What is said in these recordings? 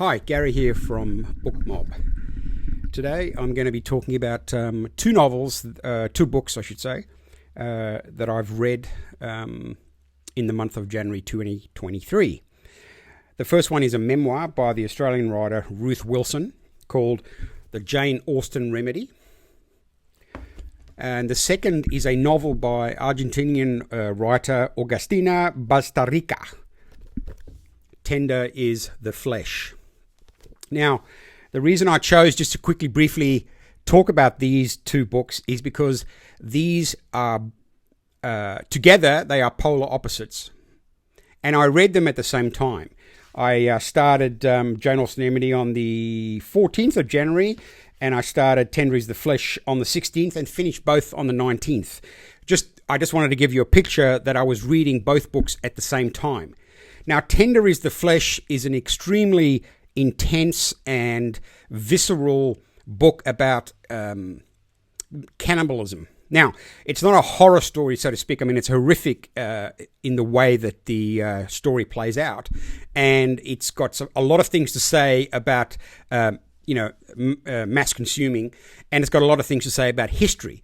Hi, Gary here from Book Mob. Today I'm going to be talking about two books, I should say, that I've read in the month of January 2023. The first one is a memoir by the Australian writer Ruth Wilson called The Jane Austen Remedy. And the second is a novel by Argentinian writer Agustina, Bazterrica. Tender is the Flesh. Now, the reason I chose just to quickly, briefly talk about these two books is because these are, together, they are polar opposites. And I read them at the same time. I started Jane Austen Remedy on the 14th of January, and I started Tender is the Flesh on the 16th and finished both on the 19th. I just wanted to give you a picture that I was reading both books at the same time. Now, Tender is the Flesh is an extremely intense and visceral book about cannibalism. Now, it's not a horror story, so to speak. I mean, it's horrific in the way that the story plays out. And it's got a lot of things to say about, mass consuming. And it's got a lot of things to say about history.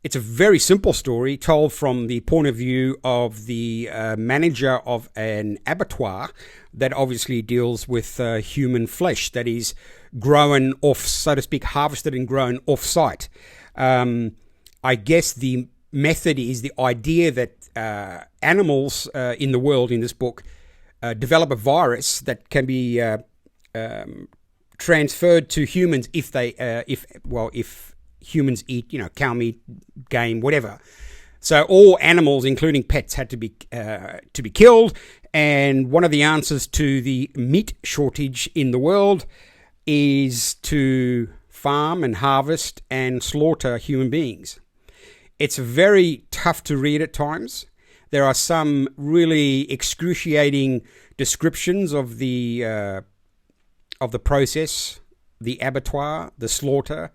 It's a very simple story told from the point of view of the manager of an abattoir that obviously deals with human flesh that is grown off, so to speak, harvested and grown off-site. I guess the method is the idea that animals in the world in this book develop a virus that can be transferred to humans if humans eat, cow meat, game, whatever. So all animals, including pets, had to be killed. And one of the answers to the meat shortage in the world is to farm and harvest and slaughter human beings. It's very tough to read at times. There are some really excruciating descriptions of the process, the abattoir, the slaughter.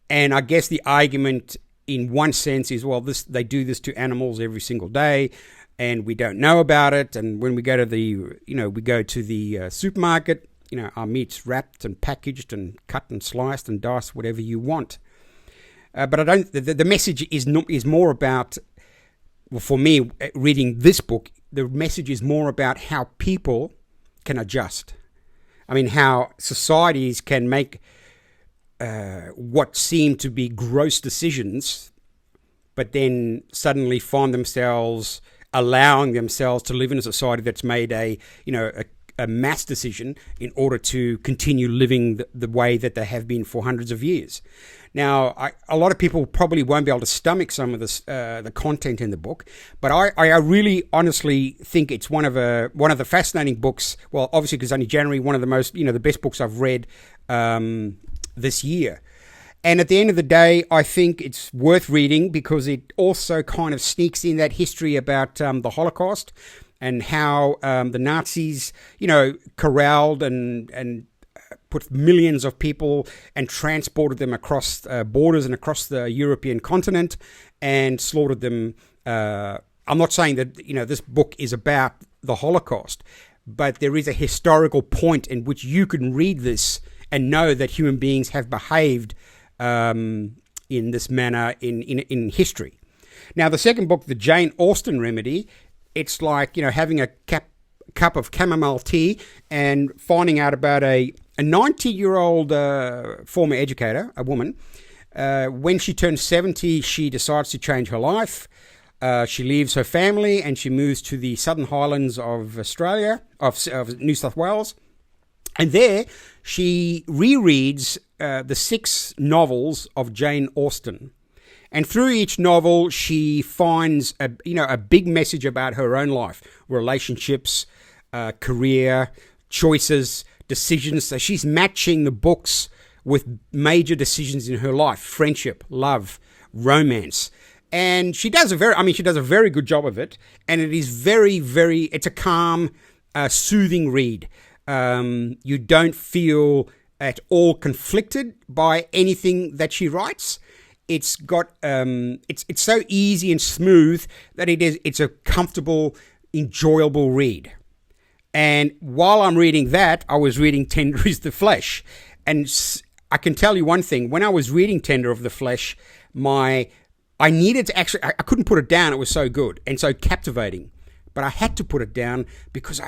And I guess the argument in one sense is, well, they do this to animals every single day and we don't know about it. And when we go to the supermarket, our meat's wrapped and packaged and cut and sliced and diced, whatever you want. But the message is more about, well, for me, reading this book, the message is more about how people can adjust. I mean, how societies can make what seem to be gross decisions, but then suddenly find themselves allowing themselves to live in a society that's made a mass decision in order to continue living the way that they have been for hundreds of years. Now, a lot of people probably won't be able to stomach some of this, the content in the book, but I really honestly think it's one of the fascinating books. Well, obviously because only January, one of the most, the best books I've read this year. And at the end of the day, I think it's worth reading because it also kind of sneaks in that history about the Holocaust and how the Nazis, corralled and put millions of people and transported them across borders and across the European continent and slaughtered them. I'm not saying that, this book is about the Holocaust, but there is a historical point in which you can read this and know that human beings have behaved in this manner in history. Now, the second book, The Jane Austen Remedy, it's like, having a cup of chamomile tea and finding out about a 90-year-old former educator, a woman. When she turns 70, she decides to change her life. She leaves her family and she moves to the Southern Highlands of Australia, of New South Wales. And there, she rereads the 6 novels of Jane Austen. And through each novel, she finds a big message about her own life, relationships, career, choices, decisions. So she's matching the books with major decisions in her life: friendship, love, romance. And she does a very good job of it. And it is it's a calm, soothing read. You don't feel at all conflicted by anything that she writes. It's got it's so easy and smooth that it's a comfortable, enjoyable read. And while I'm reading that, I was reading Tender is the Flesh. And I can tell you one thing. When I was reading Tender of the Flesh, I needed to actually, I couldn't put it down. It was so good and so captivating. But I had to put it down because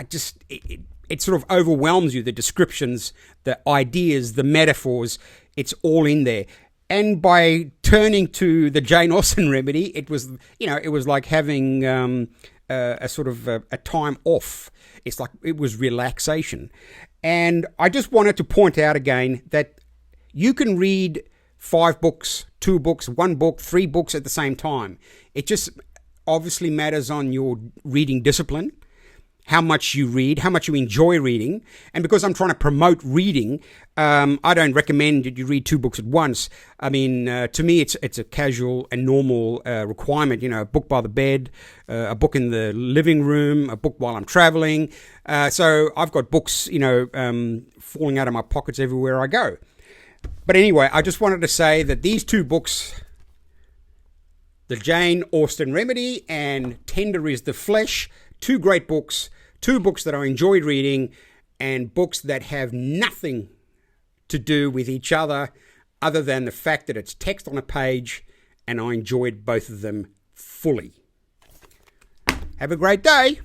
it sort of overwhelms you. The descriptions, the ideas, the metaphors, it's all in there. And by turning to the Jane Austen remedy, it was like having a sort of a time off. It's like it was relaxation. And I just wanted to point out again that you can read 5 books, 2 books, 1 book, 3 books at the same time. It just obviously matters on your reading discipline, how much you read, how much you enjoy reading. And because I'm trying to promote reading, I don't recommend that you read 2 books at once. I mean, to me, it's a casual and normal requirement. A book by the bed, a book in the living room, a book while I'm traveling. So I've got books, falling out of my pockets everywhere I go. But anyway, I just wanted to say that these 2 books, the Jane Austen Remedy and Tender is the Flesh, 2 great books, 2 books that I enjoyed reading, and books that have nothing to do with each other than the fact that it's text on a page, and I enjoyed both of them fully. Have a great day.